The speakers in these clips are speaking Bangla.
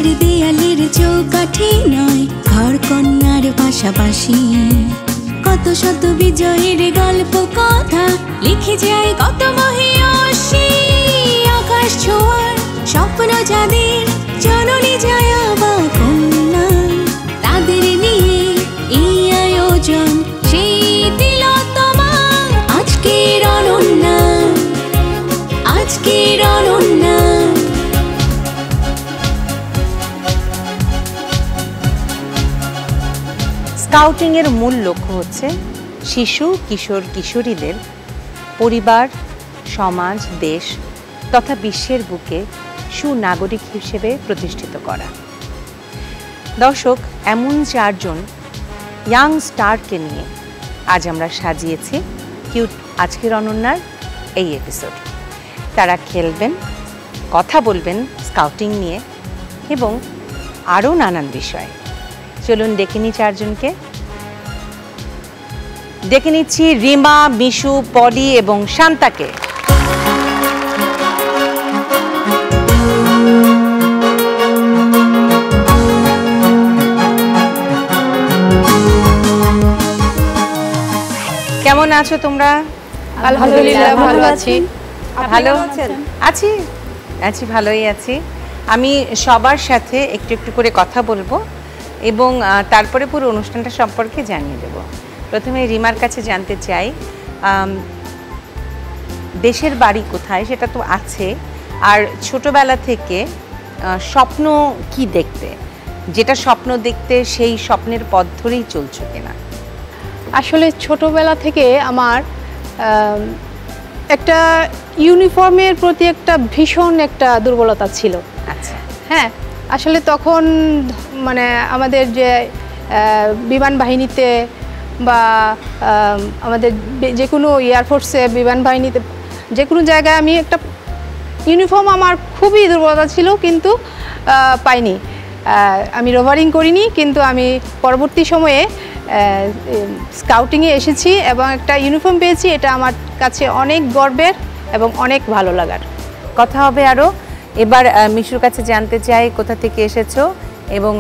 আর দেয়ালের চৌকাঠি নয়, ঘর কন্যার পাশাপাশি কত শত বিজয়ের গল্প কথা লিখে যায় কত মহিয়সী। আকাশ ছোঁয়ার স্বপ্ন যাদের, জননী জয়া বা কন্যা, তাদের নিয়ে এই আয়োজন সেই তিলোত্তমা। আজকের অনন্যা, আজকের অনন্যা। স্কাউটিংয়ের মূল লক্ষ্য হচ্ছে শিশু কিশোর কিশোরীদের পরিবার, সমাজ, দেশ তথা বিশ্বের বুকে সুনাগরিক হিসেবে প্রতিষ্ঠিত করা। দর্শক, এমন 4 জন ইয়াং স্টারকে নিয়ে আজ আমরা সাজিয়েছি কিউট আজকের অনন্যার এই এপিসোড। তারা খেলবেন, কথা বলবেন স্কাউটিং নিয়ে এবং আরও নানান বিষয়। চলুন ডেকে নিই 4 জনকে। ডেকে নিচ্ছি রিমা, মিশু, পলি এবং শান্তাকে। কেমন আছো তোমরা? আলহামদুলিল্লাহ ভালো আছি। ভালো আছি, আছি ভালোই আছি। আমি সবার সাথে একটু একটু করে কথা বলবো এবং তারপরে পুরো অনুষ্ঠানটা সম্পর্কে জানিয়ে দেব। প্রথমে রিমার কাছে জানতে চাই, দেশের বাড়ি কোথায় সেটা তো আছে, আর ছোটবেলা থেকে স্বপ্ন কি দেখতে, যেটা স্বপ্ন দেখতে সেই স্বপ্নের পথ ধরেই চলছো কিনা? আসলে ছোটবেলা থেকে আমার একটা ইউনিফর্মের প্রতি একটা ভীষণ একটা দুর্বলতা ছিল। আচ্ছা, হ্যাঁ, আসলে তখন মানে আমাদের যে বিমান বাহিনীতে বা আমাদের যে কোনো এয়ারফোর্সে, বিমান বাহিনীতে, যে কোনো জায়গায় আমি একটা ইউনিফর্ম আমার খুবই দুর্বলতা ছিল, কিন্তু পাইনি। আমি রোভারিং করিনি, কিন্তু আমি পরবর্তী সময়ে স্কাউটিংয়ে এসেছি এবং একটা ইউনিফর্ম পেয়েছি। এটা আমার কাছে অনেক গর্বের এবং অনেক ভালো লাগার। কথা হবে আরও। এবার মিশুর কাছে জানতে চাই, কোথা থেকে এসেছো এবং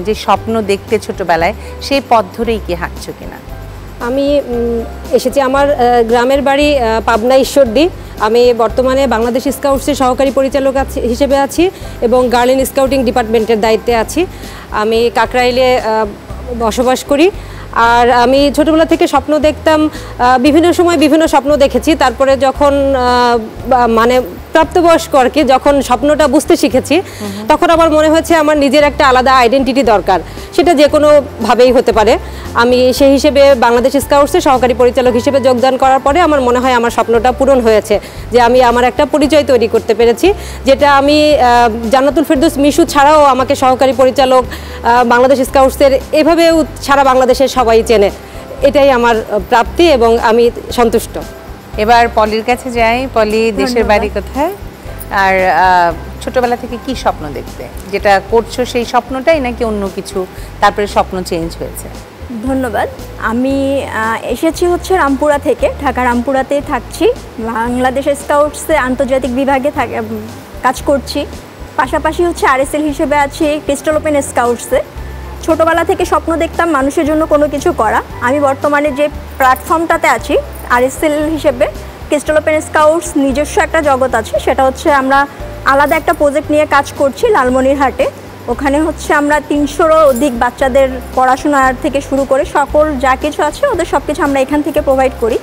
যে স্বপ্ন দেখতে ছোটবেলায় সেই পথ ধরেই কি হাঁটছো কিনা? আমি এসেছি, আমার গ্রামের বাড়ি পাবনা ঈশ্বরদী। আমি বর্তমানে বাংলাদেশ স্কাউটসের সহকারী পরিচালক হিসেবে আছি এবং গার্লেন স্কাউটিং ডিপার্টমেন্টের দায়িত্বে আছি। আমি কাকরাইলে বসবাস করি। আর আমি ছোটবেলা থেকে স্বপ্ন দেখতাম, বিভিন্ন সময় বিভিন্ন স্বপ্ন দেখেছি। তারপরে যখন মানে প্রাপ্তবয়স্ক আর কি, যখন স্বপ্নটা বুঝতে শিখেছি, তখন আমার মনে হয়েছে আমার নিজের একটা আলাদা আইডেন্টিটি দরকার, সেটা যে কোনোভাবেই হতে পারে। আমি সেই হিসেবে বাংলাদেশ স্কাউটসের সহকারী পরিচালক হিসেবে যোগদান করার পরে আমার মনে হয় আমার স্বপ্নটা পূরণ হয়েছে, যে আমি আমার একটা পরিচয় তৈরি করতে পেরেছি, যেটা আমি জান্নাতুল ফেরদৌস মিশু ছাড়াও আমাকে সহকারী পরিচালক বাংলাদেশ স্কাউটসের এভাবেও সারা বাংলাদেশের সবাই চেনে। এটাই আমার প্রাপ্তি এবং আমি সন্তুষ্ট। এবার পলির কাছে যাই। পলি, দেশের বাড়ি কোথায় আর ছোটবেলা থেকে কি স্বপ্ন দেখতে, যেটা করছো সেই স্বপ্নটাই নাকি অন্য কিছু, তারপরে স্বপ্ন চেঞ্জ হয়েছে? ধন্যবাদ। আমি এসেছি হচ্ছে রামপুরা থেকে, ঢাকা রামপুরাতেই থাকছি। বাংলাদেশ স্কাউটসে আন্তর্জাতিক বিভাগে কাজ করছি, পাশাপাশি হচ্ছে আরএসএল হিসেবে আছি ক্রিস্টাল ওপেন স্কাউটসে। ছোটোবেলা থেকে স্বপ্ন দেখতাম মানুষের জন্য কোনো কিছু করা। আমি বর্তমানে যে প্ল্যাটফর্মটাতে আছি আরএসএল হিসেবে, ক্রিস্টাল ওপেন স্কাউটস নিজস্ব একটা জগৎ আছে, সেটা হচ্ছে আমরা আলাদা একটা প্রজেক্ট নিয়ে কাজ করছি লালমনিরহাটে। ওখানে হচ্ছে আমরা 300-রও অধিক বাচ্চাদের পড়াশোনার থেকে শুরু করে সকল যা কিছু আছে ওদের সব কিছু আমরা এখান থেকে প্রোভাইড করি।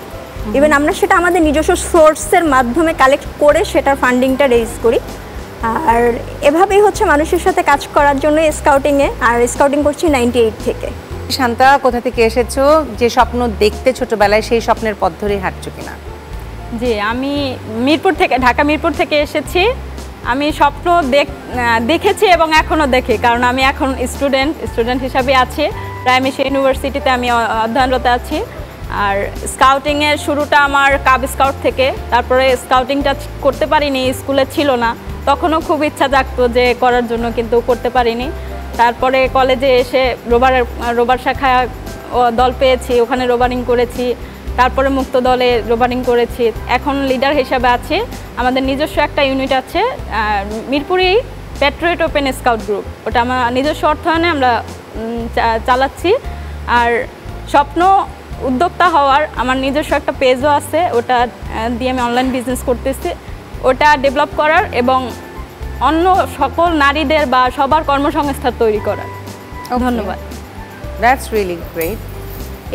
ইভেন আমরা সেটা আমাদের নিজস্ব সোর্সের মাধ্যমে কালেক্ট করে সেটার ফান্ডিংটা রেজ করি। আর এভাবেই হচ্ছে মানুষের সাথে কাজ করার জন্য স্কাউটিংয়ে, আর স্কাউটিং করছি 98 থেকে। শান্তা, কোথা থেকে এসেছো, যে স্বপ্ন দেখতে ছোটবেলায় সেই স্বপ্নের পথ ধরে হাঁটছো কিনা? জি, আমি মিরপুর থেকে, ঢাকা মিরপুর থেকে এসেছি। আমি স্বপ্ন দেখেছি এবং এখনও দেখি, কারণ আমি এখন স্টুডেন্ট হিসাবে আছি। প্রাইমেশি ইউনিভার্সিটিতে আমি অধ্যয়নরত আছি। আর স্কাউটিংয়ের শুরুটা আমার কাব স্কাউট থেকে, তারপরে স্কাউটিংটা করতে পারিনি, স্কুলে ছিল না, তখনও খুব ইচ্ছা জাগতো যে করার জন্য, কিন্তু করতে পারিনি। তারপরে কলেজে এসে রোবার শাখায় দল পেয়েছি, ওখানে রোবারিং করেছি। তারপরে মুক্ত দলে রোবারিং করেছি, এখন লিডার হিসাবে আছি। আমাদের নিজস্ব একটা ইউনিট আছে মিরপুরেই, প্যাট্রিয়ট ওপেন স্কাউট গ্রুপ, ওটা আমার নিজস্ব অর্থায়নে আমরা চালাচ্ছি। আর স্বপ্ন উদ্যোক্তা হওয়ার আমার নিজস্ব একটা পেজও আছে, ওটা দিয়ে আমি অনলাইন বিজনেস করতেছি। ওটা ডেভেলপ করার এবং অন্য সকল নারীদের বা সবার কর্মসংস্থান তৈরি করার। ধন্যবাদ। That's really great.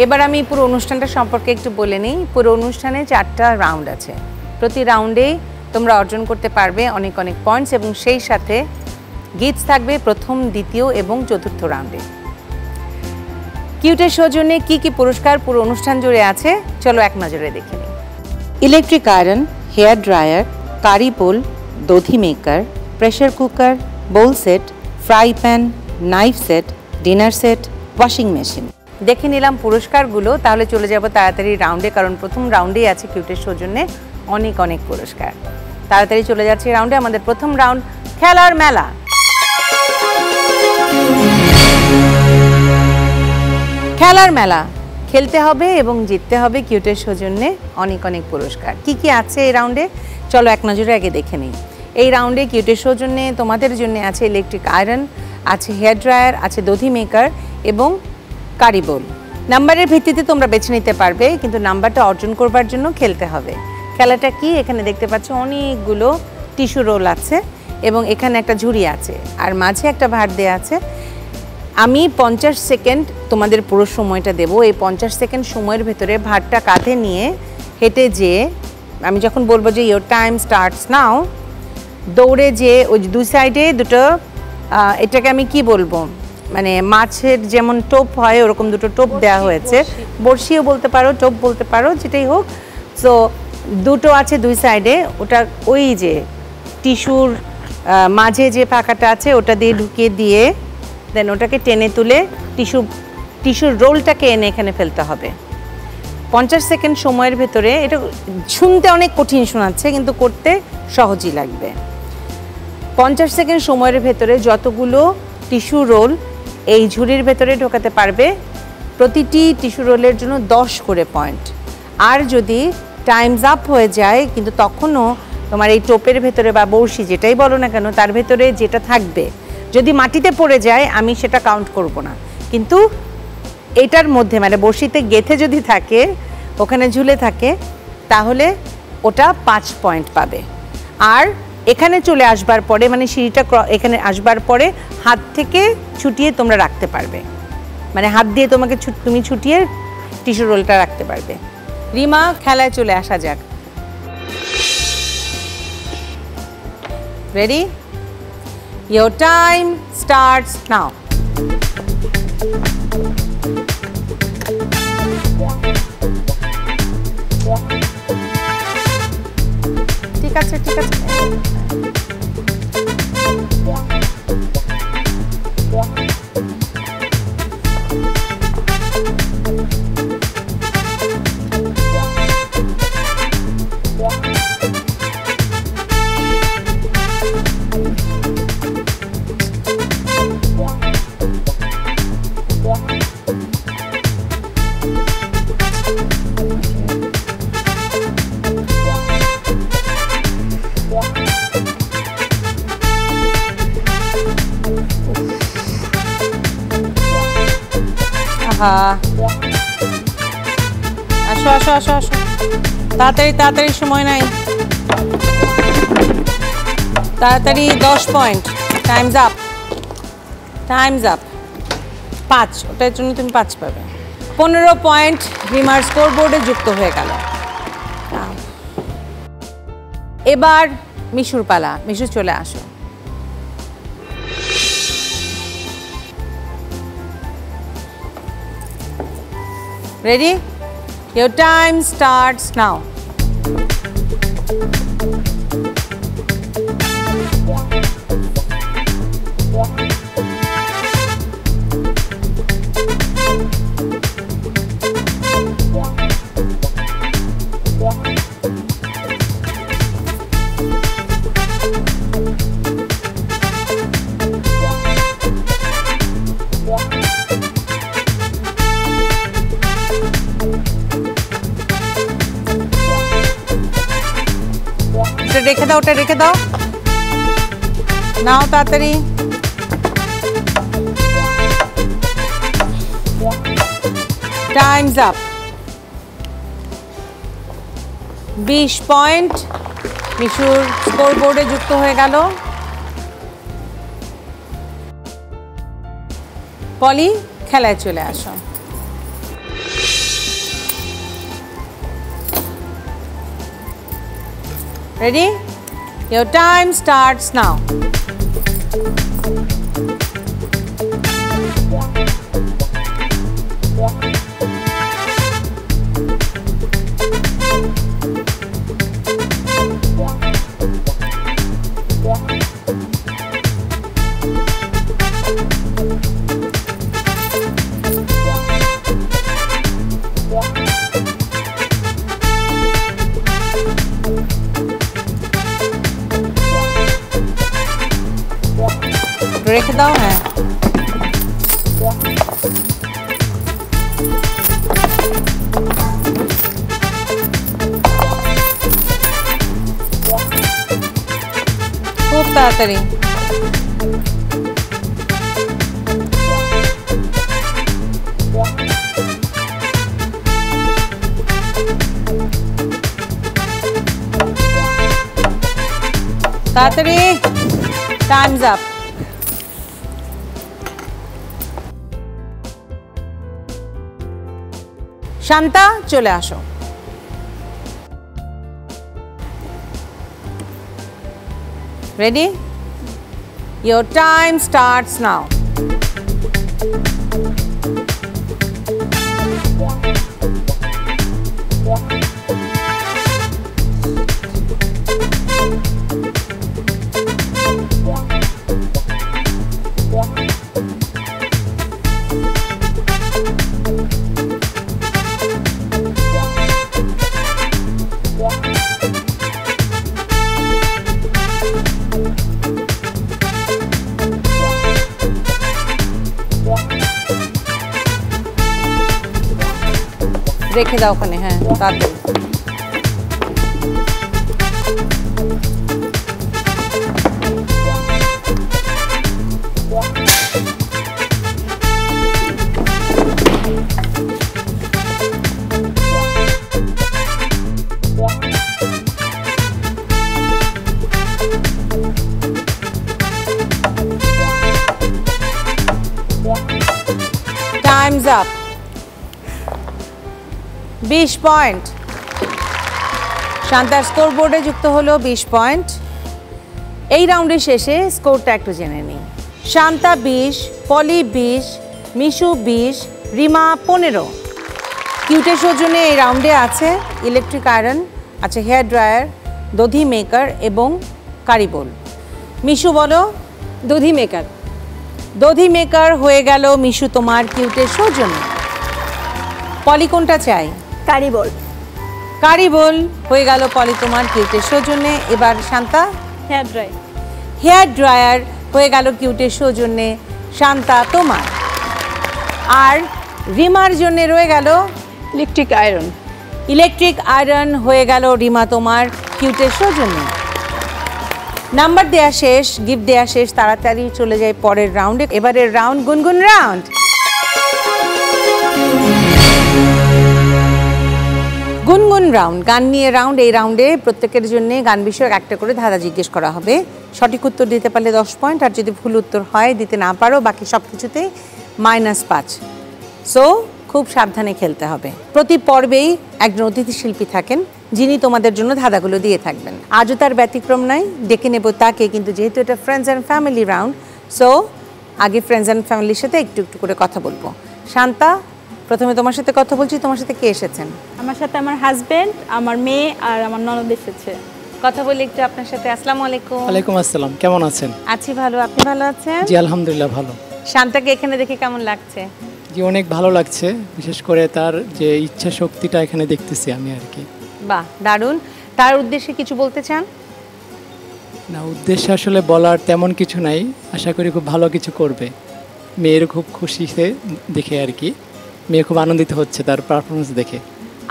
এবার আমি পুরো অনুষ্ঠানটা সম্পর্কে একটু বলে নিই। পুরো অনুষ্ঠানে 4টা রাউন্ড আছে, প্রতি রাউন্ডেই তোমরা অর্জন করতে পারবে অনেক অনেক পয়েন্টস, এবং সেই সাথে গিফটস থাকবে প্রথম, দ্বিতীয় এবং চতুর্থ রাউন্ডে। কিউটের সৌজন্যে কি কি পুরস্কার পুরো অনুষ্ঠান জুড়ে আছে চলো এক নজরে দেখে নিই। Electric iron, hair dryer, curry bowl, দধি maker, pressure cooker, bowl set, fry pan, knife set, dinner set, washing machine. দেখে নিলাম পুরস্কারগুলো, তাহলে চলে যাব তাড়াতাড়ি রাউন্ডে, কারণ প্রথম রাউন্ডেই আছে কিউটের সৌজন্যে অনেক অনেক পুরস্কার। তাড়াতাড়ি চলে যাচ্ছে রাউন্ডে। আমাদের প্রথম রাউন্ড খেলার মেলা। খেলার মেলা খেলতে হবে এবং জিততে হবে কিউটের সৌজন্যে অনেক অনেক পুরস্কার। কি কি আছে এই রাউন্ডে চলো এক নজরে আগে দেখে নিই। এই রাউন্ডে কিউটের সৌজন্যে তোমাদের জন্য আছে ইলেকট্রিক আয়রন, আছে হেয়ার ড্রায়ার, আছে দধি মেকার এবং কারি বোল। নাম্বারের ভিত্তিতে তোমরা বেছে নিতে পারবে, কিন্তু নাম্বারটা অর্জন করবার জন্য খেলতে হবে। খেলাটা কি, এখানে দেখতে পাচ্ছ অনেকগুলো টিস্যু রোল আছে এবং এখানে একটা ঝুড়ি আছে আর মাঝে একটা ভাত দেওয়া আছে। আমি 50 সেকেন্ড তোমাদের পুরো সময়টা দেব। এই 50 সেকেন্ড সময়ের ভেতরে ভাতটা কাঁধে নিয়ে হেঁটে যেয়ে, আমি যখন বলবো যে ইয়োর টাইম স্টার্টস নাও, দৌড়ে যেয়ে ওই দুই সাইডে দুটো, এটাকে আমি কি বলবো, মানে মাছের যেমন টোপ হয় ওরকম দুটো টোপ দেওয়া হয়েছে, বড়শিও বলতে পারো, টোপ বলতে পারো, যেটাই হোক। সো দুটো আছে দুই সাইডে, ওটা ওই যে টিস্যুর মাঝে যে ফাঁকাটা আছে ওটা দিয়ে ঢুকিয়ে দিয়ে দেন ওটাকে টেনে তুলে টিস্যুর রোলটাকে এনে এখানে ফেলতে হবে 50 সেকেন্ড সময়ের ভেতরে। এটা শুনতে অনেক কঠিন শোনাচ্ছে কিন্তু করতে সহজই লাগবে। 50 সেকেন্ড সময়ের ভেতরে যতগুলো টিস্যু রোল এই ঝুড়ির ভেতরে ঢোকাতে পারবে, প্রতিটি টিস্যু রোলের জন্য 10 করে পয়েন্ট। আর যদি টাইমস আপ হয়ে যায়, কিন্তু তখনও তোমার এই টোপের ভেতরে বা বড়শি যেটাই বলো না কেন তার ভেতরে যেটা থাকবে যদি মাটিতে পড়ে যায় আমি সেটা কাউন্ট করব না, কিন্তু এটার মধ্যে মানে বড়শিতে গেঁথে যদি থাকে, ওখানে ঝুলে থাকে, তাহলে ওটা 5 পয়েন্ট পাবে। আর এখানে চলে আসবার পরে, মানে সিঁড়িটা এখানে আসবার পরে হাত থেকে ছুটিয়ে তোমরা রাখতে পারবে, মানে হাত দিয়ে তুমি ছুটিয়ে টিস্যু রোলটা রাখতে পারবে। রিমা, খেলায় চলে আসা যাক। Ready? Your time starts now. ঠিক আছে, ঠিক আছে। আসো আসো আসো আসো, তাড়াতাড়ি তাড়াতাড়ি, সময় নাই, তাড়াতাড়ি। 10 point, Times up, Times up. 5, ওটার জন্য তুমি 5 পাবে। 15 পয়েন্ট রিমার স্কোর বোর্ডে যুক্ত হয়ে গেল। এবার মিশুর পালা। মিশু, চলে আসো। Ready? Your time starts now. রেখে দাও, ওটা রেখে দাও। নাও তাড়াতাড়ি। Times up. 20 পয়েন্ট মিশুর স্কোর বোর্ডে যুক্ত হয়ে গেল। পলি, খেলায় চলে আসো। Ready? Your time starts now. রেখে দাও। হ্যাঁ, খুব তাড়াতাড়ি। তাড়াতাড়ি। Times up. শান্তা, চলে আসো। Ready? Your time starts now. রেখে দাও ওখানে। হ্যাঁ, তাড়াতাড়ি। Time's up. 20 পয়েন্ট। শান্তার স্কোর বোর্ডে যুক্ত হলো 20 পয়েন্ট। এই রাউন্ডের শেষে স্কোরটা একটু জেনে নিই। শান্তা 20, পলি 20, মিশু 20, রিমা 15। কিউটের সৌজন্যে এই রাউন্ডে আছে ইলেকট্রিক আয়রন, আছে হেয়ার ড্রায়ার, দধি মেকার এবং কারিবোল। মিশু বলো। দধি মেকার। দধি মেকার হয়ে গেল মিশু তোমার কিউটের সৌজন্যে। পলি কোনটা চাই? কারিবোল। কারিবোল হয়ে গেল পলি তোমার কিউটের সৌজন্যে। এবার Shanta. Hair dry. Hair dryer হয়ে গেল কিউটের সৌজন্যে শান্তা তোমার। আর রিমার জন্য রয়ে গেল ইলেকট্রিক আয়রন। ইলেকট্রিক আয়রন হয়ে গেল রিমা তোমার কিউটের সৌজন্যে। নাম্বার দেয়া শেষ, গিফট দেয়া শেষ। তাড়াতাড়ি চলে যায় পরের রাউন্ডে। এবারের রাউন্ড গুনগুন রাউন্ড। গুনগুন রাউন্ড, গান নিয়ে রাউন্ড। এই রাউন্ডে প্রত্যেকের জন্য গান বিষয়ক একটা করে ধাঁধা জিজ্ঞেস করা হবে। সঠিক উত্তর দিতে পারলে 10 পয়েন্ট, আর যদি ভুল উত্তর হয়, দিতে না পারো, বাকি সব কিছুতে -5। সো খুব সাবধানে খেলতে হবে। প্রতি পর্বেই একজন অতিথি শিল্পী থাকেন যিনি তোমাদের জন্য ধাঁধাগুলো দিয়ে থাকবেন। আজও তার ব্যতিক্রম নাই, ডেকে নেব তাকে। কিন্তু যেহেতু এটা friends and family round, so আগে ফ্রেন্ডস অ্যান্ড ফ্যামিলির সাথে একটু একটু করে কথা বলবো। শান্তা, প্রথমে তোমার সাথে কথা বলছি। তোমার সাথে কে এসেছেন? আমার সাথে আমার হাজবেন্ড, আমার মেয়ে আর আমার ননদ এসেছে। কথা বলি একটু আপনার সাথে। আসসালামু আলাইকুম। ওয়ালাইকুম আসসালাম, কেমন আছেন? আছি ভালো, আপনি ভালো আছেন? জি আলহামদুলিল্লাহ ভালো। শান্তাকে এখানে দেখে কেমন লাগছে? জি অনেক ভালো লাগছে, বিশেষ করে তার যে ইচ্ছা শক্তিটা এখানে দেখতেছি আমি আর কি। বাহ, দারুণ। তার উদ্দেশ্যে কিছু বলতে চান? না, উদ্দেশ্যে আসলে বলার তেমন কিছু নাই, আশা করি খুব ভালো কিছু করবে। মেয়ের খুব খুশিতে দেখে আর কি, মেয়ে খুব আনন্দিত হচ্ছে তার পারফরমেন্স দেখে।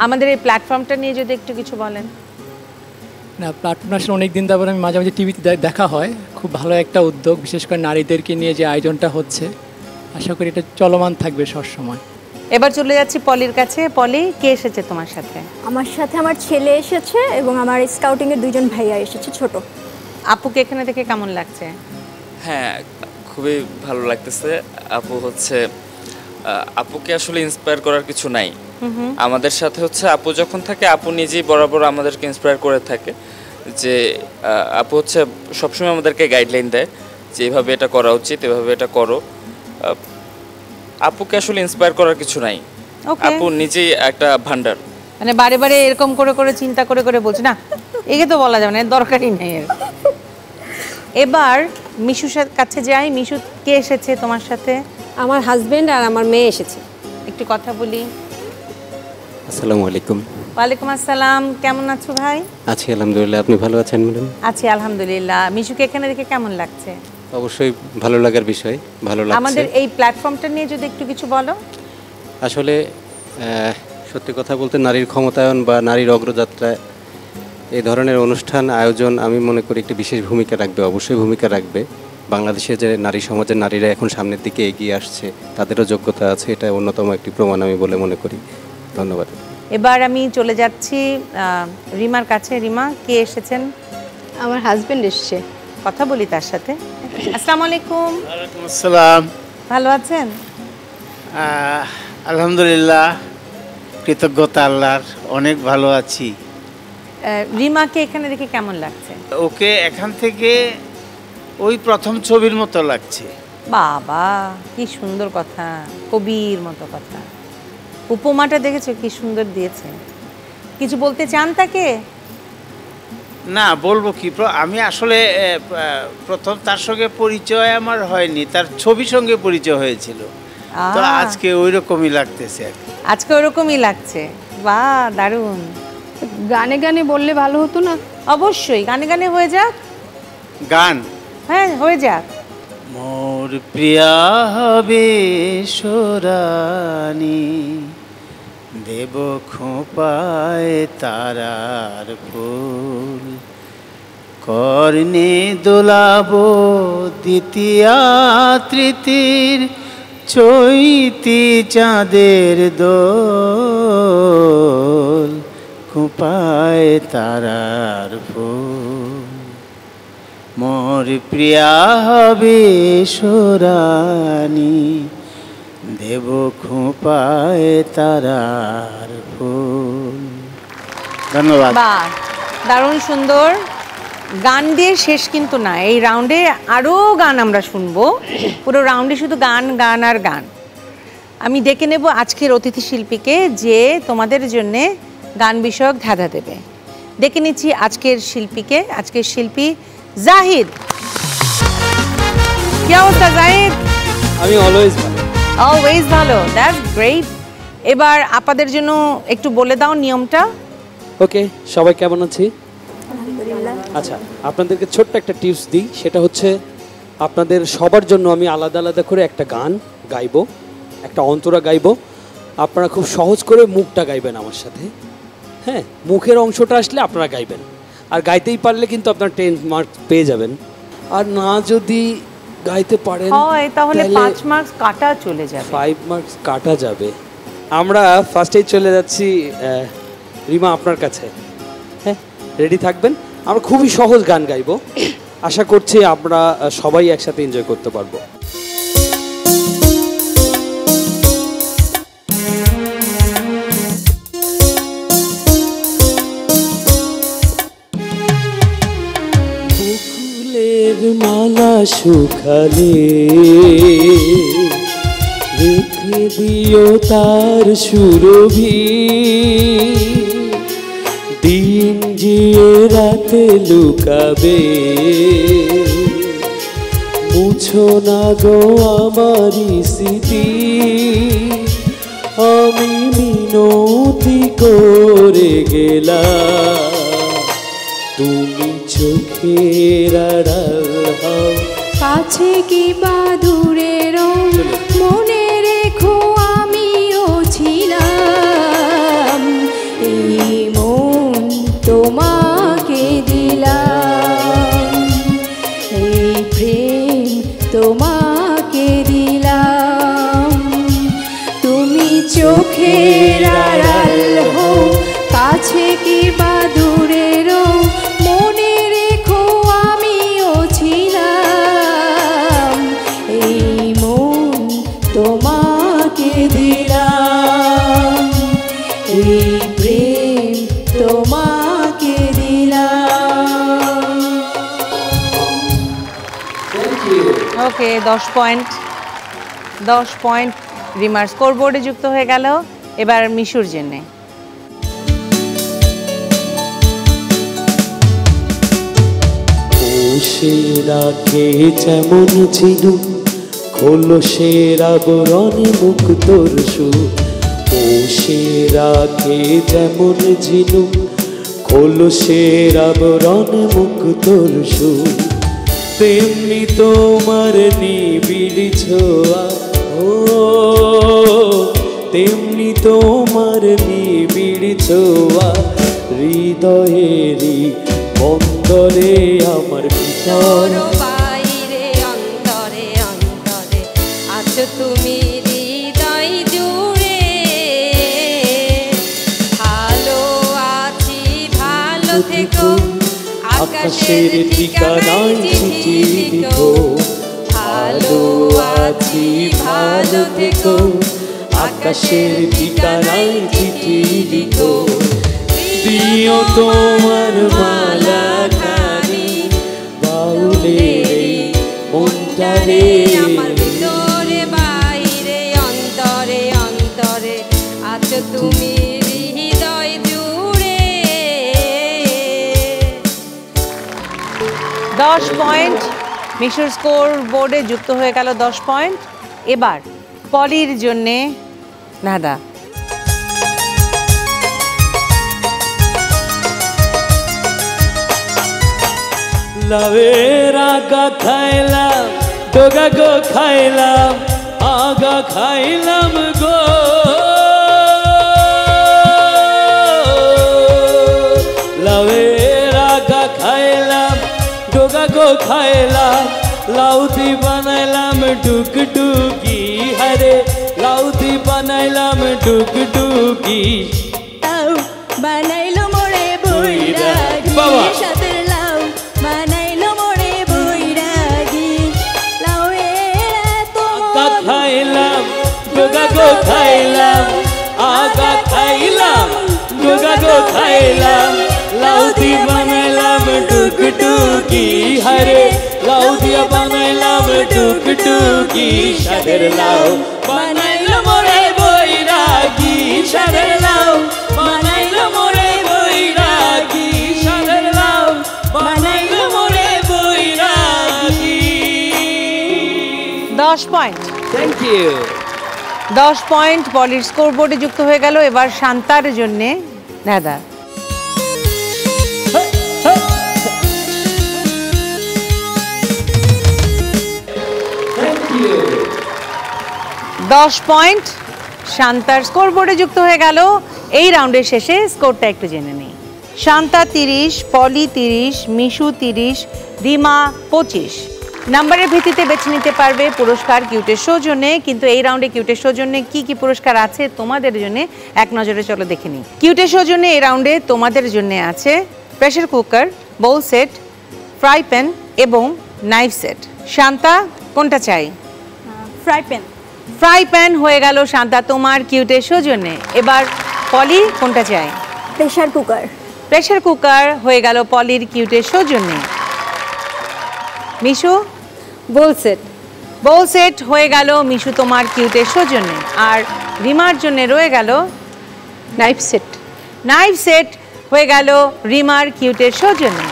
আমাদের এই প্ল্যাটফর্মটা নিয়ে যদি একটু কিছু বলেন। না, প্ল্যাটফর্ম আসলে অনেক দিন তারপরে আমি মাঝে মাঝে টিভিতে দেখা হয়, খুব ভালো একটা উদ্যোগ, বিশেষ করে নারীদেরকে নিয়ে যে আয়োজনটা হচ্ছে, আশা করি এটা চলমান থাকবে সবসময়। এবার চলে যাচ্ছি পলির কাছে। পলি, কে এসেছে তোমার সাথে? আমার সাথে আমার ছেলে এসেছে এবং আমার স্কাউটিংয়ের 2জন ভাইয়া এসেছে ছোট। আপুকে এখানে দেখে কেমন লাগছে? হ্যাঁ, খুবই ভালো লাগতেছে। আপু হচ্ছে আপুকে আসলে ইন্সপায়ার করার কিছু নাই আমাদের সাথে। হচ্ছে আপু যখন থাকে আপু নিজেই বরাবর আমাদেরকে ইন্সপায়ার করে থাকে, যে আপু হচ্ছে সবসময় আমাদেরকে গাইডলাইন দেয় যে এভাবে এটা করা উচিত, এভাবে এটা করো। আপুকে আসলে ইন্সপায়ার করার কিছু নাই, আপু নিজেই একটা ভান্ডার। মানে বারে বারে এরকম করে করে চিন্তা করে করে বলছি না, একে তো বলা যাবে না, দরকারই নেই এর। এবার মিশুর কাছে যাই। মিশু, কে এসেছে তোমার সাথে? আমার হাজবেন্ড আর আমার মেয়ে এসেছে। একটু কথা বলি। আসসালামু আলাইকুম। ওয়ালাইকুম আসসালাম। কেমন আছো ভাই? আছি আলহামদুলিল্লাহ, আপনি ভালো আছেন ম্যাডাম? আছি আলহামদুলিল্লাহ। মিশুকে এখানে দেখে কেমন লাগছে? অবশ্যই ভালো লাগার বিষয়, ভালো লাগছে। আমাদের এই প্ল্যাটফর্মটা নিয়ে যদি একটু কিছু বলো। আসলে সত্যি কথা বলতে নারীর ক্ষমতায়ন বা নারীর অগ্রযাত্রা এই ধরনের অনুষ্ঠান আয়োজন আমি মনে করি একটি বিশেষ ভূমিকা রাখবে, অবশ্যই ভূমিকা রাখবে। বাংলাদেশে যে নারী সমাজের নারীরা এখন সামনের দিকে এগিয়ে আসছে, তাদেরও যোগ্যতা আছে, এটা অন্যতম একটি প্রমাণ আমি বলে মনে করি। ধন্যবাদ। এবার আমি চলে যাচ্ছি রিমার কাছে। রিমা, কে এসেছেন? আমার হাজবেন্ড এসছে। কথা বলি তার সাথে। আসসালামু আলাইকুম। ওয়ালাইকুম আসসালাম। ভালো আছেন? আলহামদুলিল্লাহ, কৃতজ্ঞতা আল্লাহর, অনেক ভালো আছি। রিমাকে এখানে দেখে কেমন লাগছে? ওকে এখান থেকে ওই প্রথম ছবির মতো লাগছে। বাবা, কি সুন্দর কথা, কবির মতো কথা। উপমাটা দেখেছো কি সুন্দর দিয়েছে। কিছু বলতে চান তাকে? না, বলবো কি, আমি আসলে প্রথম তার সঙ্গে পরিচয় আমার হয়নি, তার ছবির সঙ্গে পরিচয় হয়েছিল, তো আজকে ওই রকমই লাগতেছে। আজকে ওরকমই লাগছে। বাহ, দারুণ। গানে গানে বললে ভালো হতো না? অবশ্যই গানে গানে হয়ে যাক। গান? হ্যাঁ, হয়ে যাক। মোর প্রিয়া হবে সোরানি, দেব খোঁপায় তারার ফুল, কর্ণে দোলাবো দ্বিতীয়া তৃতীর চৈতি চাঁদের দোল, খোঁপায় তারার ফুল। মোর প্রিয়া হবে সোরানি, দেব খোঁপায় তারার ফুল। ধন্যবাদ। বাহ, দারুণ সুন্দর। গান দিয়ে শেষ কিন্তু না, এই রাউন্ডে আরও গান আমরা শুনবো। পুরো রাউন্ডে শুধু গান গান আর গান। আমি ডেকে নেব আজকের অতিথি শিল্পীকে, যে তোমাদের জন্যে গান বিষয়ক ধাঁধা দেবে। ডেকে নিচ্ছি আজকের শিল্পীকে। আজকের শিল্পী জাহিদ। কি অবস্থা জাহিদ? আমি অলওয়েজ ভালো। অলওয়েজ ভালো, দ্যাটস গ্রেট। এবার আপনাদের জন্য একটু বলে দাও নিয়মটা। ওকে, সবাই কেমন আছি? আচ্ছা, আপনাদেরকে ছোট্ট একটা টিপস দিই, সেটা হচ্ছে আপনাদের সবার জন্য আমি আলাদা আলাদা করে একটা গান গাইবো, একটা অন্তরা গাইবো। আপনারা খুব সহজ করে মুখটা গাইবেন আমার সাথে। হ্যাঁ, মুখের অংশটা আসলে আপনারা গাইবেন, আর গাইতেই পারলে কিন্তু আপনার 10 মার্কস পেয়ে যাবেন। আর না যদি গাইতে পারেন তাহলে 5 মার্কস কাটা চলে যাবে, 5 মার্কস কাটা যাবে। আমরা ফার্স্টেই চলে যাচ্ছি রিমা আপনার কাছে। হ্যাঁ, রেডি থাকবেন। আমরা খুবই সহজ গান গাইবো, আশা করছি আমরা সবাই একসাথে এনজয় করতে পারবো। বকুলের মালা শুকালে রেখে দিও তার সুরভি, দিন জিয়ে রাতে লুকাবে, মুছো না গো আমারি স্মৃতি। আমি মিনতি করে গেলাম, তুমি চোখের আড়াল হও। কাছে কি বা দূরে মনে রেখো আমিও ছিলাম, এই মন তোমাকে দিলাম, এই ওকে 10 পয়েন্ট 10 পয়েন্ট রিমার স্কোরবোর্ডে যুক্ত হয়ে গেল। এবার মিশুর জন্য সে রাখে যেমন ঝিনুক খোলসের আবরণে মুখ তোর সুখ। ও সে রাখে যেমন ঝিনুক খোলসের আবরণে মুখ তোর সুখ। তেমনি তোমার নিবিড় ছোঁয়া ও তেমনি তোমার নিবিড় ছোঁয়া হৃদয়েরই অন্তরে আমার ভিতর বাইরে অন্তরে অন্তরে আছো তুমি হৃদয় জুড়ে। ভালো আছি ভালো থেকো আকাশের ঠিকানায় চিঠি লিখো। ভালো আছি ভালো থেকো আকাশের ঠিকানায় চিঠি লিখো। দিও তোমার মালা খানি বাউলে মনটারে আমার ভিতরে বাইরে অন্তরে অন্তরে আছো তুমি হৃদয় জুড়ে। 10 পয়েন্ট মিশুর স্কোর বোর্ডে যুক্ত হয়ে গেল 10 পয়েন্ট। এবার পলির জন্যে নাদা লাভের আগা খাইলাম ডোগা গো খাইলাম আগা খাইলাম গো। লাভের আগা খাইলাম ডোগা গো খাইলাম লাউতি বানাইলাম ডুকডুকি হরে লাউতি বানাইলাম ডুকডুকি। বানাইলো মোরে বৈরাগী সাথের লাউ বানাইলো মোরে বৈরাগী লাউয়ের আগা খাইলাম ডোগা গো খাইলাম আগা খাইলাম ডোগা গো খাইলাম লাউতি বানাইলাম ডুকডুকি হরে লাউতি বানাইলাম ডুকডুকি সাদের লাউ বানাইলো মোরে বৈরাগী সাদের লাউ বানাইলো মোরে বৈরাগী সাদের লাউ বানাইলো মোরে বৈরাগী। 10 পয়েন্ট থ্যাংক ইউ। 10 পয়েন্ট পলির স্কোর বোর্ডে যুক্ত হয়ে গেল। এবার শান্তার জন্য নাদা 10 পয়েন্ট শান্তার স্কোর বোর্ডে যুক্ত হয়ে গেল। এই রাউন্ডের শেষে স্কোরটা একটু জেনে নিই। শান্তা 30, পলি 30, মিশু 30, রিমা 25। নাম্বারের ভিত্তিতে বেছে নিতে পারবে পুরস্কার কিউটের সৌজন্যে। কিন্তু এই রাউন্ডে কিউটের সৌজন্যে কি কি পুরস্কার আছে তোমাদের জন্য এক নজরে চলো দেখে নিই। কিউটের সৌজন্যে এই রাউন্ডে তোমাদের জন্য আছে pressure cooker, bowl set, fry pan এবং নাইফ সেট। শান্তা কোনটা চাই? Fry pan. ফ্রাই প্যান হয়ে গেল শান্তা তোমার কিউটের সৌজন্যে। এবার পলি কোনটা চাই? Pressure cooker. প্রেসার কুকার হয়ে গেল পলির কিউটের সৌজন্যে। Mishu bowl set. Bowl set হয়ে গেল মিশু তোমার কিউটের সৌজন্যে। আর রিমার জন্য রয়ে গেল নাইফ সেট। নাইফ সেট হয়ে গেল রিমার কিউটের সৌজন্যে।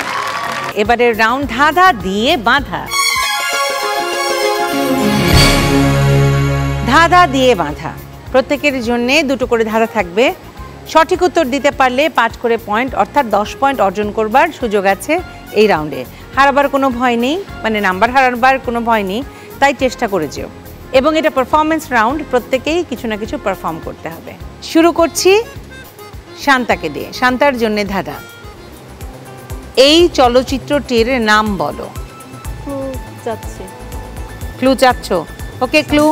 এবারে রাউন্ড ধাঁধা দিয়ে বাঁধা। ধাঁধা দিয়ে বাঁধা প্রত্যেকের জন্য দুটো করে ধাঁধা থাকবে। সঠিক উত্তর দিতে পারলে 5 করে পয়েন্ট অর্থাৎ 10 পয়েন্ট অর্জন করবার সুযোগ আছে এই রাউন্ডে। হারাবার কোনো ভয় নেই, মানে নাম্বার হারাবার কোনো ভয় নেই, তাই চেষ্টা করে যেও। এবং এটা পারফরমেন্স রাউন্ড, প্রত্যেকেই কিছু না কিছু পারফর্ম করতে হবে। শুরু করছি শান্তাকে দিয়ে। শান্তার জন্য ধাঁধা। এই চলচ্চিত্রটির নাম বলো। ক্লু চাচ্ছ? ওকে, ক্লু।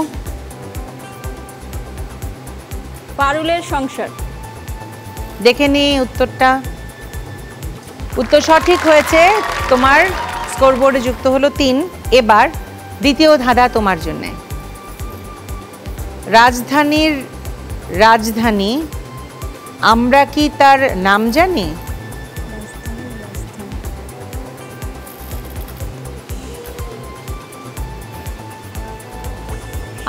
পারুলের সংসার। দেখে নি উত্তরটা। উত্তর সঠিক হয়েছে, তোমার স্কোর বোর্ডে যুক্ত হলো 3। এবার দ্বিতীয় ধাঁধা তোমার জন্য। রাজধানীর রাজধানী আমরা কি তার নাম জানি?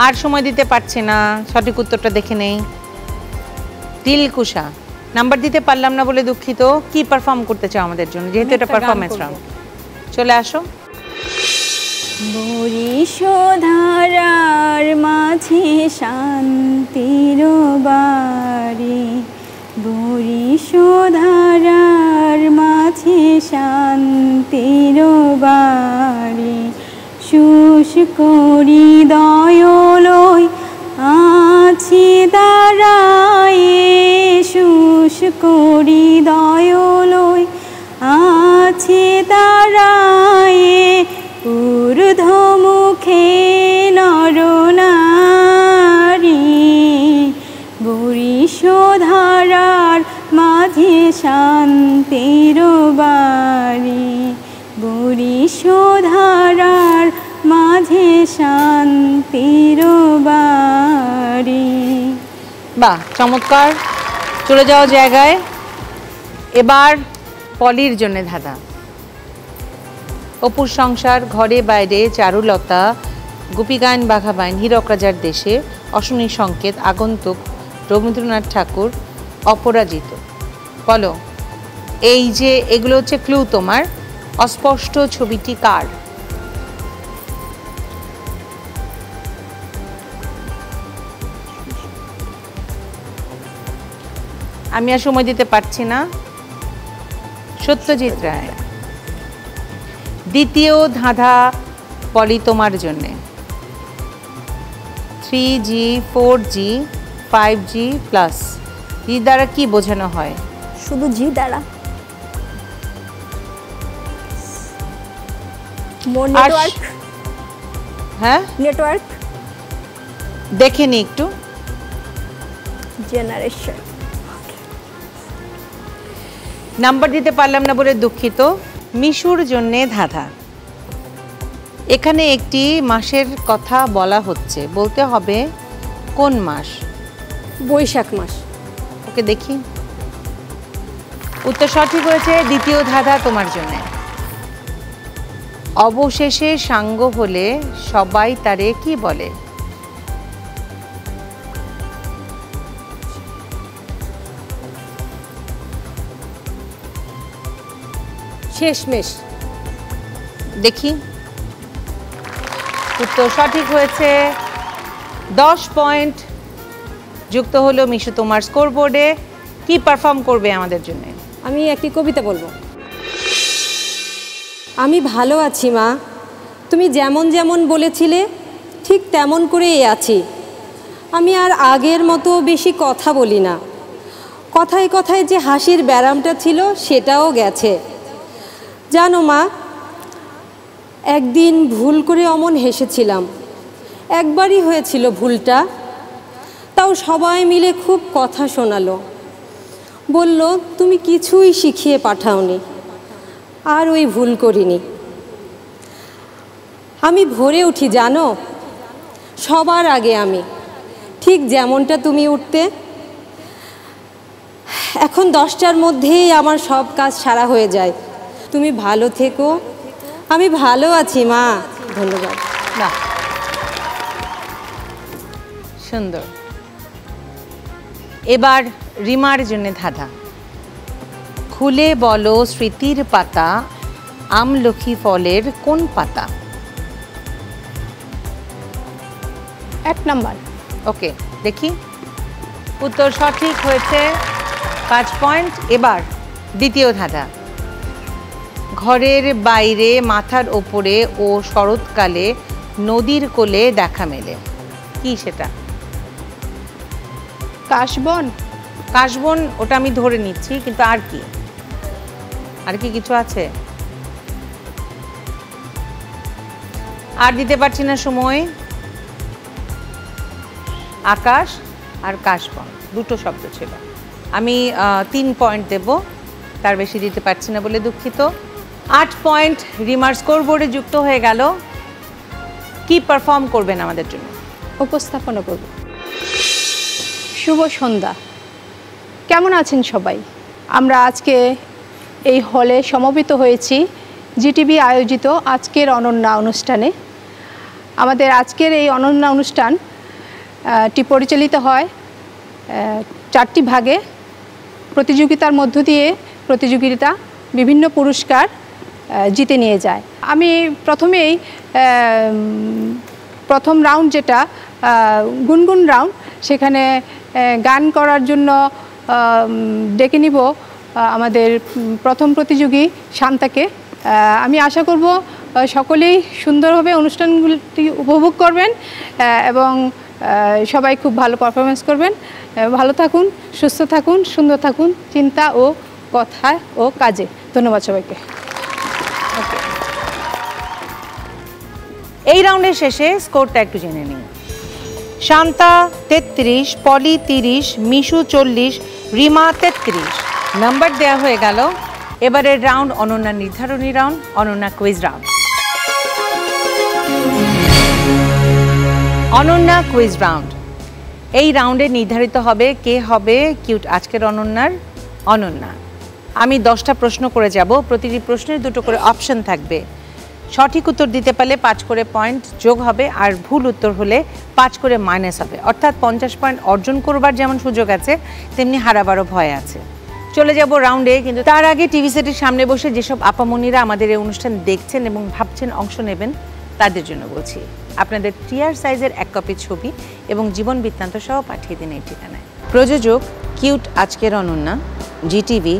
আর সময় দিতে পারছি না, সঠিক উত্তরটা দেখে নেই। দিলকুশা, নাম্বার দিতে পারলাম না বলে দুঃখিত। কি পারফর্ম করতে চাও আমাদের জন্য, যেহেতু এটা পারফরমেন্স রাউন্ড? চলে আসো। বরিশধারার মাঝে শান্তির বাড়ি, বরিশধারার মাঝে শান্তির বাড়ি, শুষ্ক হৃদয়লয় আছি দাঁড়ায়, শুষ্ক হৃদয়লয় আছে দাঁড়ায়, ঊর্ধ্বমুখে নরনারী, বরিশধারার মাঝে শান্তির বাড়ি, বরিশধারার মাঝে শান্তির বাড়ি। বাহ, চমৎকার। চলে যাওয়া জায়গায়। এবার পলির জন্য ধাঁধা। অপুর সংসার, ঘরে বাইরে, চারুলতা, গোপীগায়ন বাঘাবাইন, হীরক রাজার দেশে, অশনি সংকেত, আগন্তুক, রবীন্দ্রনাথ ঠাকুর, অপরাজিত। বলো, এই যে এগুলো হচ্ছে ক্লু তোমার। অস্পষ্ট ছবিটি কার? আমি আর সময় দিতে পারছি না। সত্যজিৎ রায়। দ্বিতীয় ধাঁধা পলি তোমার জন্যে। 3G, 4G, 5G প্লাস জি দ্বারা কি বোঝানো হয়? শুধু জি দ্বারা। নেটওয়ার্ক। হ্যাঁ, নেটওয়ার্ক। দেখে নি একটু। জেনারেশন। নাম্বার দিতে পারলাম না বলে দুঃখিত। মিশুর জন্যে ধাঁধা। এখানে একটি মাসের কথা বলা হচ্ছে, বলতে হবে কোন মাস? বৈশাখ মাস। ওকে দেখি। উত্তর সঠিক হয়েছে। দ্বিতীয় ধাঁধা তোমার জন্য। অবশেষে সাঙ্গ হলে সবাই তারে কি বলে? শেষমেশ। দেখি। উত্তর সঠিক হয়েছে। 10 পয়েন্ট যুক্ত হলো মিশু তোমার স্কোর বোর্ডে। কি পারফর্ম করবে আমাদের জন্য? আমি একটি কবিতা বলবো। আমি ভালো আছি মা, তুমি যেমন যেমন বলেছিলে ঠিক তেমন করেই আছি। আমি আর আগের মতো বেশি কথা বলি না, কথায় কথায় যে হাসির ব্যারামটা ছিল সেটাও গেছে। জানো মা, একদিন ভুল করে অমন হেসেছিলাম। একবারই হয়েছিল ভুলটা, তাও সবাই মিলে খুব কথা শোনালো। বলল তুমি কিছুই শিখিয়ে পাঠাওনি, আর ওই ভুল করিনি। আমি ভোরে উঠি জানো, সবার আগে আমি, ঠিক যেমনটা তুমি উঠতে। এখন 10টার মধ্যেই আমার সব কাজ সারা হয়ে যায়। তুমি ভালো থেকো। আমি ভালো আছি মা। ধন্যবাদ। না, সুন্দর। এবার রিমার জন্য ধাঁধা। খুলে বলো স্মৃতির পাতা, আমলকি ফলের কোন পাতা? 1 নাম্বার। ওকে, দেখি। উত্তর সঠিক হয়েছে। 5 পয়েন্ট। এবার দ্বিতীয় ধাঁধা। ঘরের বাইরে, মাথার ওপরে ও শরৎকালে নদীর কোলে দেখা মেলে। কি সেটা? কাশবন। কাশবন, ওটা আমি ধরে নিচ্ছি, কিন্তু আর কি? আর কি কিছু আছে? আর দিতে পারছি না সময়। আকাশ আর কাশবন দুটো শব্দ ছিল। আমি 3 পয়েন্ট দেব, তার বেশি দিতে পারছি না বলে দুঃখিত। 8 পয়েন্ট রিমার স্কোর বোর্ডে যুক্ত হয়ে গেল। কি পারফর্ম করবেন আমাদের জন্য? উপস্থাপনা করব। শুভ সন্ধ্যা। কেমন আছেন সবাই? আমরা আজকে এই হলে সমবেত হয়েছি জিটিভি আয়োজিত আজকের অনন্যা অনুষ্ঠানে। আমাদের আজকের এই অনন্য অনুষ্ঠানটি পরিচালিত হয় 4টি ভাগে। প্রতিযোগিতার মধ্য দিয়ে প্রতিযোগিতা বিভিন্ন পুরস্কার জিতে নিয়ে যায়। আমি প্রথমেই প্রথম রাউন্ড যেটা গুনগুন রাউন্ড, সেখানে গান করার জন্য ডেকে নিব আমাদের প্রথম প্রতিযোগী শান্তাকে। আমি আশা করব সকলেই সুন্দরভাবে অনুষ্ঠানগুলি উপভোগ করবেন এবং সবাই খুব ভালো পারফরমেন্স করবেন। ভালো থাকুন, সুস্থ থাকুন, সুন্দর থাকুন চিন্তা ও কথায় ও কাজে। ধন্যবাদ সবাইকে। এই রাউন্ডের শেষে স্কোরটা একটু জেনে নিই। শান্তা 33, পলি 30, মিশু 40, রিমা 33 নাম্বার দেয়া হয়ে গেল। এবারের রাউন্ড অনন্যা নির্ধারণী round, Ananya quiz round. Ananya quiz round, এই রাউন্ডে নির্ধারিত হবে কে হবে কিউট আজকের অনন্যার অনন্যা। আমি 10টা প্রশ্ন করে যাব, প্রতিটি প্রশ্নের 2টো করে অপশন থাকবে। সঠিক উত্তর দিতে পারলে 5 করে পয়েন্ট যোগ হবে, আর ভুল উত্তর হলে 5 করে মাইনাস হবে। অর্থাৎ 50 পয়েন্ট অর্জন করবার যেমন সুযোগ আছে, তেমনি হারাবারও ভয় আছে। চলে যাব রাউন্ডে, কিন্তু তার আগে টিভি সেটের সামনে বসে যেসব আপামনিরা আমাদের এই অনুষ্ঠান দেখছেন এবং ভাবছেন অংশ নেবেন, তাদের জন্য বলছি, আপনাদের টিআর সাইজের 1 কপি ছবি এবং জীবন বৃত্তান্ত সহ পাঠিয়ে দিন এই ঠিকানায়। প্রযোজক কিউট আজকের অনন্যা, জিটিভি,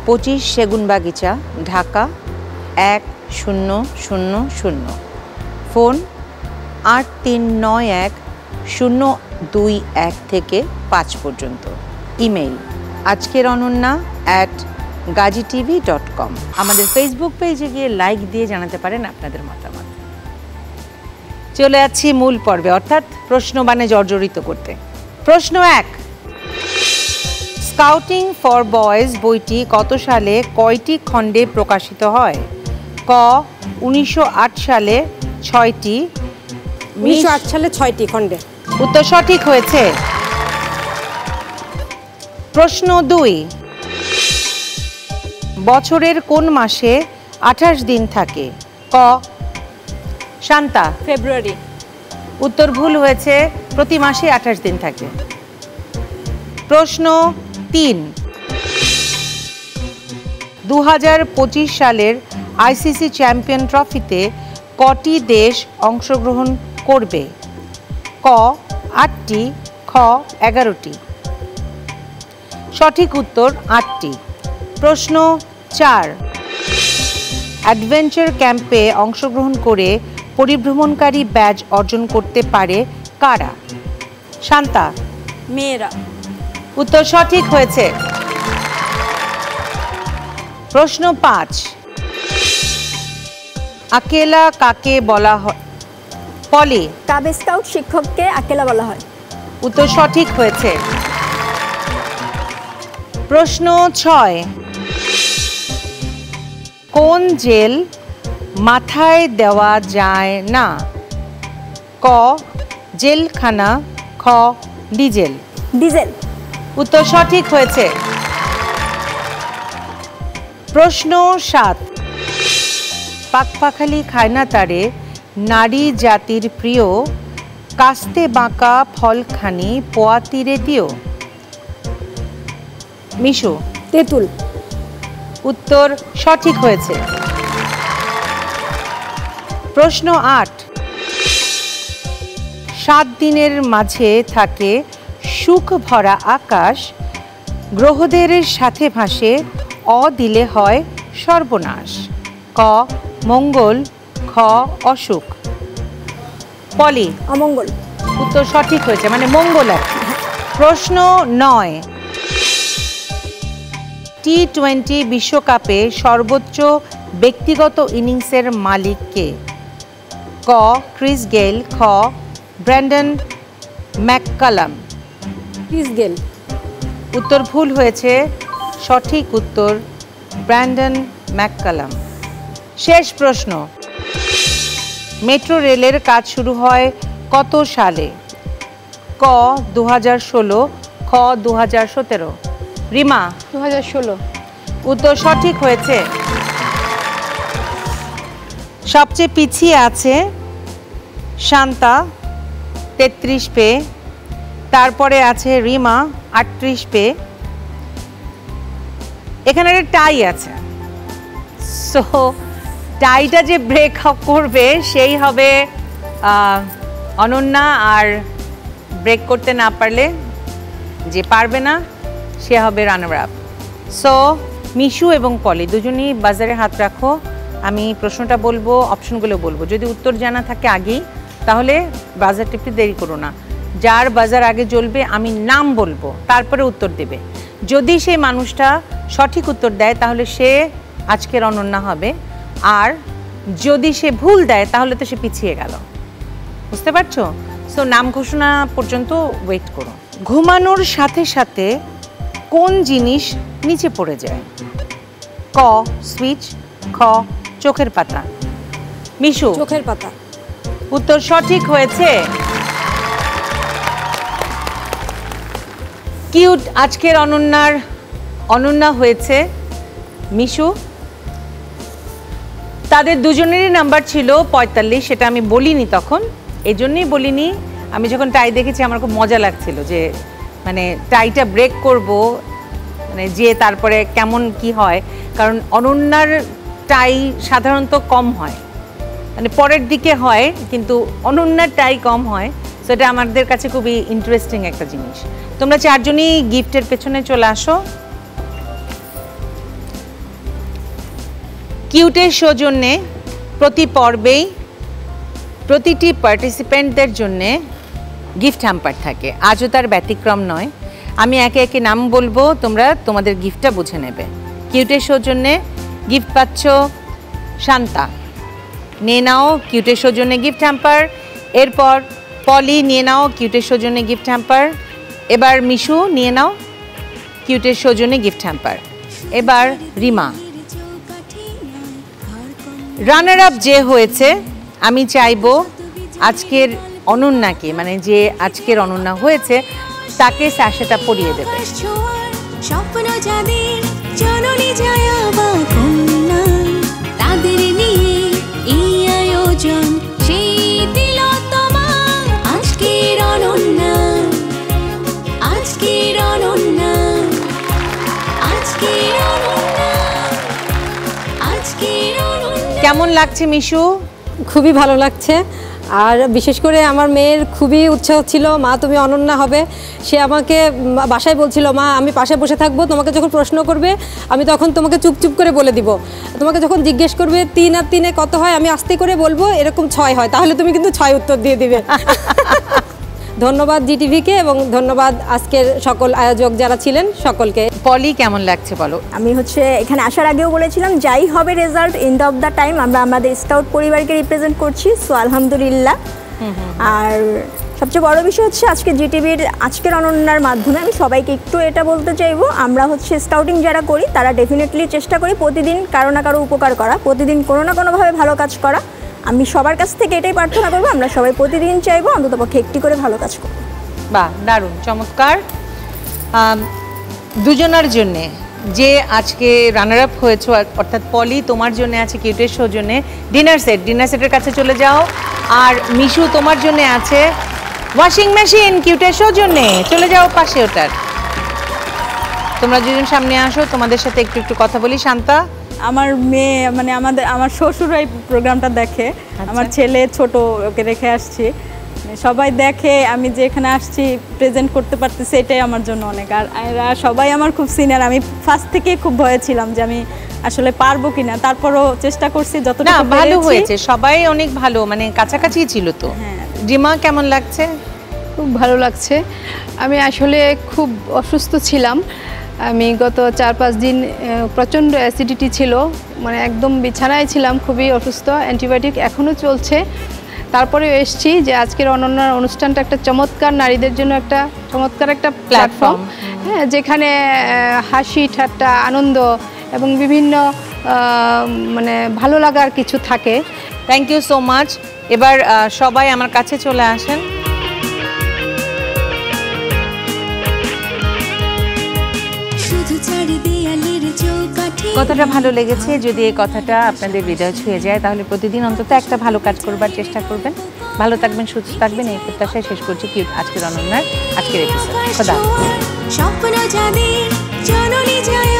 25 সেগুনবাগিচা, ঢাকা 1000। ফোন 8391-021 থেকে 5 পর্যন্ত। Email ajkerononna@gazitv.com। আমাদের ফেসবুক পেজে গিয়ে লাইক দিয়ে জানাতে পারেন আপনাদের মতামত। চলে যাচ্ছি মূল পর্বে, অর্থাৎ প্রশ্নবাণে জর্জরিত করতে। প্রশ্ন 1, স্কাউটিং ফর বয়েজ বইটি কত সালে কয়টি খণ্ডে প্রকাশিত হয়? ক 1908 সালে 6টি, 1908 সালে 6টি খণ্ডে। উত্তর সঠিক হয়েছে। প্রশ্ন 2, বছরের কোন মাসে 28 দিন থাকে? ক শান্তা ফেব্রুয়ারি। উত্তর ভুল হয়েছে, প্রতি মাসে 28 দিন থাকে। প্রশ্ন 3, 2025 সালের আইসিসি চ্যাম্পিয়ন ট্রফিতে কটি দেশ অংশগ্রহণ করবে? ক 8টি, খ 11টি। সঠিক উত্তর 8টি। প্রশ্ন 4, অ্যাডভেঞ্চার ক্যাম্পে অংশগ্রহণ করে পরিভ্রমণকারী ব্যাজ অর্জন করতে পারে কারা? শান্তা মেয়েরা। উত্তর সঠিক হয়েছে। প্রশ্ন 5, আকেলা কাকে বলা হয়? পলি কাব স্কাউট শিক্ষককে আকেলা বলা হয়। উত্তর সঠিক হয়েছে। প্রশ্ন 6, কোন জেল মাথায় দেওয়া যায় না? ক জেলখানা, খ ডিজেল। ডিজেল। উত্তর সঠিক হয়েছে। প্রশ্ন 7, পাকপাখালি খায় না তারে নারী জাতির প্রিয়, কাস্তে বাঁকা ফলখানি পোয়া তীরে দিও। মিশু তেঁতুল। উত্তর সঠিক হয়েছে। প্রশ্ন 8, 7 দিনের মাঝে থাকে সুখ ভরা আকাশ, গ্রহদের সাথে ভাসে অ দিলে হয় সর্বনাশ। ক মঙ্গল, খ অসুখ। পলি অমঙ্গল। উত্তর সঠিক হয়েছে, মানে মঙ্গল আর কি। প্রশ্ন 9, টি20 বিশ্বকাপে সর্বোচ্চ ব্যক্তিগত ইনিংসের মালিক কে? ক ক্রিস গেইল, খ ব্র্যান্ডন ম্যাককালাম। Chris Gayle. উত্তর ভুল হয়েছে, সঠিক উত্তর ব্র্যান্ডন ম্যাককালাম। শেষ প্রশ্ন, মেট্রো রেলের কাজ শুরু হয় কত সালে? ক 2016, খ 2017। রিমা 2016। উত্তর সঠিক হয়েছে। সবচেয়ে পিছিয়ে আছে শান্তা 33 পেয়ে, তারপরে আছে রিমা 38 পেয়ে। এখানে একটা টাই আছে, সো টাইটা যে ব্রেক করবে সেই হবে অনন্যা, আর ব্রেক করতে না পারলে, যে পারবে না সে হবে রানার আপ। সো মিশু এবং পলি দুজনই বাজারে হাত রাখো। আমি প্রশ্নটা বলবো, অপশনগুলো বলবো, যদি উত্তর জানা থাকে আগেই তাহলে বাজার টিপতে দেরি করো না। যার বাজার আগে জ্বলবে আমি নাম বলবো, তারপরে উত্তর দেবে। যদি সেই মানুষটা সঠিক উত্তর দেয় তাহলে সে আজকের অনন্যা হবে, আর যদি সে ভুল দেয় তাহলে তো সে পিছিয়ে গেল। বুঝতে পারছো? সো নাম ঘোষণা পর্যন্ত ওয়েট করো। ঘুমানোর সাথে সাথে কোন জিনিস নিচে পড়ে যায়? ক সুইচ, খ চোখের পাতা। মিশু? চোখের পাতা। উত্তর সঠিক হয়েছে। কিউট আজকের অনন্যা হয়েছে মিশু। তাদের দুজনেরই নাম্বার ছিল 45, সেটা আমি বলিনি তখন, এই জন্যই বলিনি। আমি যখন টাই দেখেছি আমার খুব মজা লাগছিল যে মানে টাইটা ব্রেক করব, মানে যে তারপরে কেমন কি হয়, কারণ অনন্যার টাই সাধারণত কম হয়, মানে পরের দিকে হয়, কিন্তু অনন্যার টাই কম হয়। সো এটা আমাদের কাছে খুবই ইন্টারেস্টিং একটা জিনিস। তোমরা চারজনই গিফটের পেছনে চলে আসো। কিউটের সৌজন্যে প্রতি পর্বেই প্রতিটি পার্টিসিপেন্টদের জন্যে গিফট হ্যাম্পার থাকে, আজও তার ব্যতিক্রম নয়। আমি একে একে নাম বলবো, তোমরা তোমাদের গিফটটা বুঝে নেবে। কিউটের সৌজন্যে গিফট পাচ্ছ শান্তা, নিয়ে নাও কিউটের সৌজন্যে গিফট হ্যাম্পার। এরপর পলি, নিয়ে নাও কিউটের সৌজন্যে গিফট হ্যাম্পার। এবার মিশু, নিয়ে নাও কিউটের সৌজন্যে গিফট হ্যাম্পার। এবার রিমা। রানার আপ যে হয়েছে, আমি চাইবো আজকের অনন্যাকে, মানে যে আজকের অনন্যা হয়েছে তাকে স্যাশেটা পরিয়ে দেবে। স্বপ্ন যাদের জননী জয়া বা কন্যা, তাদের নিয়ে এই আয়োজন, সেই তিলোত্তমা আজকের অনন্যা, আজকের অনন্যা, আজকের অনন্যা, আজকের অনন্যা। কেমন লাগছে মিশু? খুবই ভালো লাগছে, আর বিশেষ করে আমার মেয়ের খুবই উৎসাহ ছিল, মা তুমি অনন্যা হবে। সে আমাকে বাসায় বলছিল, মা আমি পাশে বসে থাকবো, তোমাকে যখন প্রশ্ন করবে আমি তখন তোমাকে চুপ চুপ করে বলে দিব, তোমাকে যখন জিজ্ঞেস করবে 3 আর 3 কত হয়, আমি আস্তে করে বলবো এরকম 6 হয়, তাহলে তুমি কিন্তু 6 উত্তর দিয়ে দিবে। ধন্যবাদ জিটিভিকে, এবং ধন্যবাদ আজকের সকল আয়োজক যারা ছিলেন সকলকে। পলি কেমন লাগছে বলো? আমি এখানে আসার আগেও বলেছিলাম যাই হবে result, end of the time আমরা আমাদের স্কাউট পরিবারকে রিপ্রেজেন্ট করছি, সো আলহামদুলিল্লাহ। আর সবচেয়ে বড় বিষয় হচ্ছে আজকে জিটিভির আজকের অনন্যার মাধ্যমে আমি সবাইকে একটু এটা বলতে চাইবো, আমরা স্কাউটিং যারা করি তারা ডেফিনেটলি চেষ্টা করি প্রতিদিন কারো না কারো উপকার করা, প্রতিদিন কোনো না কোনোভাবে ভালো কাজ করা। আমি সবার কাছ থেকে এটাই প্রার্থনা করবো, আমরা সবাই প্রতিদিন চাইবো অন্ততপক্ষে একটি করে ভালো কাজ করবো। বাহ, দারুণ, চমৎকার। দুজনের জন্যে যে আজকে রানার আপ হয়েছে, অর্থাৎ পলি তোমার জন্য আছে কিউটের সৌজন্যে ডিনার সেটের কাছে চলে যাও। আর মিশু তোমার জন্য আছে ওয়াশিং মেশিন কিউটের সৌজন্যে, চলে যাও পাশে ওটার। তোমরা দুজন সামনে আসো, তোমাদের সাথে একটু একটু কথা বলি। শান্তা? আমার মেয়ে, মানে আমার শ্বশুরাই প্রোগ্রামটা দেখে, আমার ছেলে ছোট, ওকে রেখে আসছি, সবাই দেখে আমি যে এখানে আসছি প্রেজেন্ট করতে পারতেছি, এটাই আমার জন্য অনেক। আর এরা সবাই আমার খুব সিনিয়র, আমি ফার্স্ট থেকে খুব ভয় ছিলাম যে আমি আসলে পারবো কিনা, তারপরও চেষ্টা করছি যতটা। ভালো হয়েছে, সবাই অনেক ভালো, মানে কাছাকাছি ছিল তো। রিমা কেমন লাগছে? খুব ভালো লাগছে। আমি আসলে খুব অসুস্থ ছিলাম, আমি গত 4-5 দিন প্রচণ্ড অ্যাসিডিটি ছিল, মানে একদম বিছানায় ছিলাম, খুবই অসুস্থ, অ্যান্টিবায়োটিক এখনও চলছে। তারপরেও এসছি যে আজকের অনন্যার অনুষ্ঠানটা একটা চমৎকার, নারীদের জন্য একটা চমৎকার একটা প্ল্যাটফর্ম, হ্যাঁ, যেখানে হাসি ঠাট্টা আনন্দ এবং বিভিন্ন মানে ভালো লাগার কিছু থাকে। Thank you so much. এবার সবাই আমার কাছে চলে আসেন। কথাটা ভালো লেগেছে, যদি এই কথাটা আপনাদের হৃদয় ছুঁয়ে যায় তাহলে প্রতিদিন অন্তত একটা ভালো কাজ করবার চেষ্টা করবেন। ভালো থাকবেন, সুস্থ থাকবেন, এই প্রত্যাশায় শেষ করছি কিউট আজকের অনন্যার আজকের এপিসোড। খোদা হাফেজ। স্বপ্ন যাদের জননী যায়